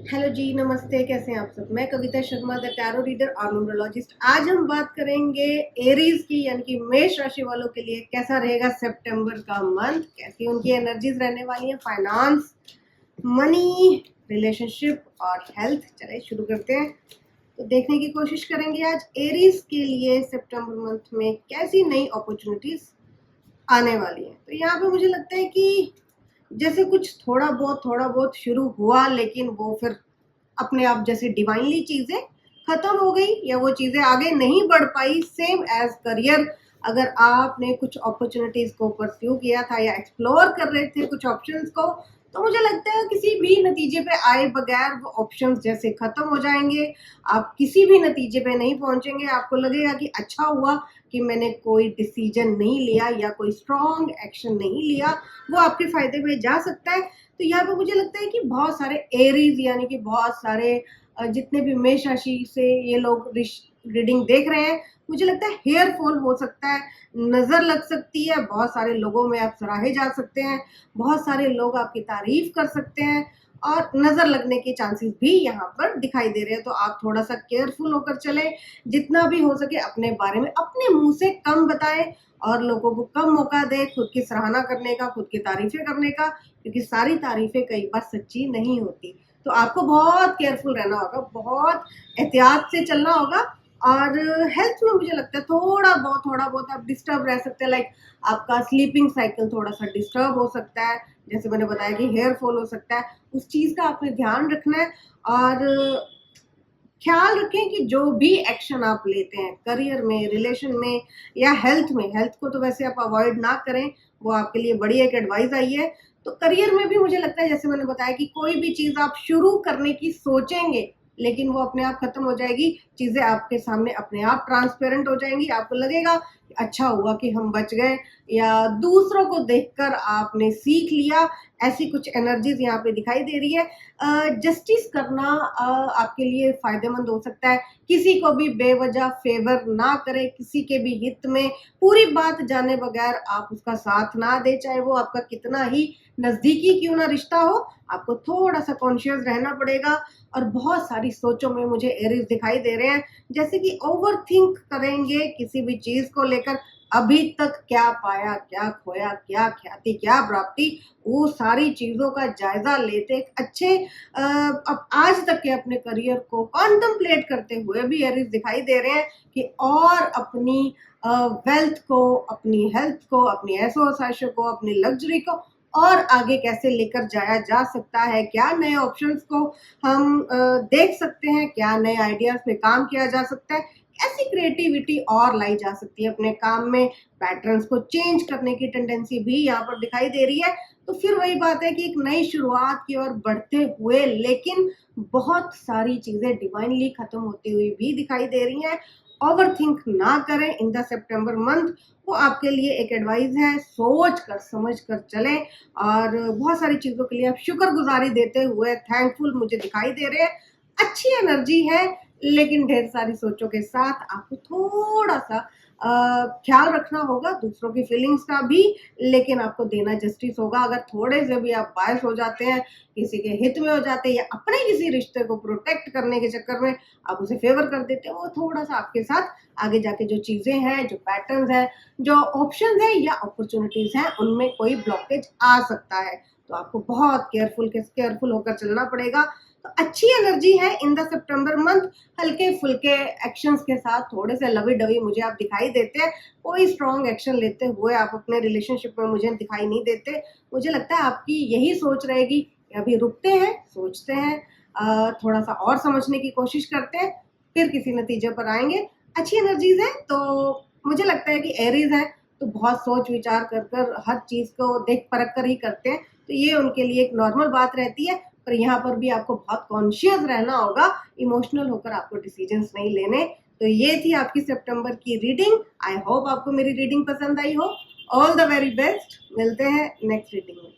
Hello जी, नमस्ते। कैसे हैं आप सब? मैं Kavita Sharma, the tarot reader और न्यूमरोलॉजिस्ट। आज हम बात करेंगे एरीज की, यानी कि मेष राशि वालों के लिए कैसा रहेगा सितंबर का मंथ, कैसी उनकी एनर्जीज रहने वाली हैं, फाइनेंस, मनी, रिलेशनशिप और हेल्थ। चलिए शुरू करते हैं। तो देखने की कोशिश करेंगे आज एरीज के लिए सितंबर मंथ में कैसी नई अपॉर्चुनिटीज आने वाली हैं। तो यहाँ पे मुझे लगता है कि जैसे कुछ थोड़ा बहुत शुरू हुआ, लेकिन वो फिर अपने आप जैसे डिवाइनली चीजें खत्म हो गई या वो चीजें आगे नहीं बढ़ पाई। सेम एज करियर, अगर आपने कुछ अपॉर्चुनिटीज को परस्यू किया था या एक्सप्लोर कर रहे थे कुछ ऑप्शंस को, तो मुझे लगता है किसी भी नतीजे पे आए बगैर वो ऑप्शंस जैसे खत्म हो जाएंगे। आप किसी भी नतीजे पे नहीं पहुंचेंगे। आपको लगेगा कि अच्छा हुआ कि मैंने कोई डिसीजन नहीं लिया या कोई स्ट्रॉन्ग एक्शन नहीं लिया, वो आपके फायदे में जा सकता है। तो यहाँ पे मुझे लगता है कि बहुत सारे एरीज, यानी कि बहुत सारे जितने भी मेष राशि से ये लोग रीडिंग देख रहे हैं, मुझे लगता है हेयर फॉल हो सकता है, नजर लग सकती है, बहुत सारे लोगों में आप सराहे जा सकते हैं, बहुत सारे लोग आपकी तारीफ कर सकते हैं और नजर लगने के चांसेस भी यहाँ पर दिखाई दे रहे हैं। तो आप थोड़ा सा केयरफुल होकर चले, जितना भी हो सके अपने बारे में अपने मुंह से कम बताएं और लोगों को कम मौका दें खुद की सराहना करने का, खुद की तारीफें करने का, क्योंकि सारी तारीफें कई बार सच्ची नहीं होती। तो आपको बहुत केयरफुल रहना होगा, बहुत एहतियात से चलना होगा। और हेल्थ में मुझे लगता है थोड़ा बहुत आप डिस्टर्ब रह सकते हैं। लाइक आपका स्लीपिंग साइकिल थोड़ा सा डिस्टर्ब हो सकता है, जैसे मैंने बताया कि हेयर फॉल हो सकता है, उस चीज का आपने ध्यान रखना है। और ख्याल रखें कि जो भी एक्शन आप लेते हैं करियर में, रिलेशन में या हेल्थ में, हेल्थ को तो वैसे आप अवॉइड ना करें, वो आपके लिए बड़ी एक एडवाइस आई है। तो करियर में भी मुझे लगता है, जैसे मैंने बताया कि कोई भी चीज आप शुरू करने की सोचेंगे लेकिन वो अपने आप खत्म हो जाएगी, चीजें आपके सामने अपने आप ट्रांसपेरेंट हो जाएंगी। आपको लगेगा कि अच्छा हुआ कि हम बच गए, या दूसरों को देखकर आपने सीख लिया। ऐसी कुछ एनर्जीज यहाँ पे दिखाई दे रही है। जस्टिस करना आपके लिए फायदेमंद हो सकता है। किसी को भी बेवजह फेवर ना करें, किसी के भी हित में पूरी बात जाने बगैर आप उसका साथ ना दें, चाहे वो आपका कितना ही नजदीकी क्यों ना रिश्ता हो। आपको थोड़ा सा कॉन्शियस रहना पड़ेगा। और बहुत सारी सोचों में मुझे एरीज दिखाई दे रहे हैं, जैसे कि ओवर थिंक करेंगे किसी भी चीज को लेकर। अभी तक क्या पाया, क्या खोया, क्या ख्याति, क्या प्राप्ति, वो सारी चीजों का जायजा लेते एक अच्छे अब आज तक के अपने करियर को कॉन्टम्पलेट करते हुए भी एरीज दिखाई दे रहे हैं कि और अपनी वेल्थ को, अपनी हेल्थ को, अपनी ऐशो को, अपनी लग्जरी को और आगे कैसे लेकर जाया जा सकता है, क्या नए ऑप्शंस को हम देख सकते हैं, क्या नए आइडियाज पे काम किया जा सकता है, ऐसी क्रिएटिविटी और लाई जा सकती है अपने काम में। पैटर्न्स को चेंज करने की टेंडेंसी भी यहाँ पर दिखाई दे रही है। तो फिर वही बात है कि एक नई शुरुआत की ओर बढ़ते हुए, लेकिन बहुत सारी चीजें डिवाइनली खत्म होती हुई भी दिखाई दे रही हैं। ओवर थिंक ना करें इन द सितंबर मंथ, वो आपके लिए एक एडवाइस है। सोच कर समझ कर चलें और बहुत सारी चीजों के लिए आप शुक्रगुजारी देते हुए थैंकफुल मुझे दिखाई दे रहे हैं। अच्छी एनर्जी है, लेकिन ढेर सारी सोचों के साथ आपको थोड़ा सा ख्याल रखना होगा दूसरों की फीलिंग्स का भी, लेकिन आपको देना जस्टिस होगा। अगर थोड़े से भी आप बायस हो जाते हैं, किसी के हित में हो जाते हैं या अपने किसी रिश्ते को प्रोटेक्ट करने के चक्कर में आप उसे फेवर कर देते हैं, वो थोड़ा सा आपके साथ आगे जाके जो चीजें हैं, जो पैटर्न्स हैं, जो ऑप्शंस हैं या अपॉर्चुनिटीज हैं, उनमें कोई ब्लॉकेज आ सकता है। तो आपको बहुत केयरफुल होकर चलना पड़ेगा। तो अच्छी एनर्जी है इन द सितंबर मंथ। हल्के फुल्के एक्शंस के साथ थोड़े से लवी डवी मुझे आप दिखाई देते हैं। कोई स्ट्रॉन्ग एक्शन लेते हुए आप अपने रिलेशनशिप में मुझे दिखाई नहीं देते। मुझे लगता है आपकी यही सोच रहेगी कि अभी रुकते हैं, सोचते हैं, थोड़ा सा और समझने की कोशिश करते हैं, फिर किसी नतीजे पर आएंगे। अच्छी एनर्जीज है। तो मुझे लगता है कि एरीज है तो बहुत सोच विचार कर कर हर चीज को देख परख कर ही करते हैं, तो ये उनके लिए एक नॉर्मल बात रहती है। पर यहाँ पर भी आपको बहुत कॉन्शियस रहना होगा, इमोशनल होकर आपको डिसीजंस नहीं लेने। तो ये थी आपकी सितंबर की रीडिंग। आई होप आपको मेरी रीडिंग पसंद आई हो। All the very best. मिलते हैं नेक्स्ट रीडिंग में।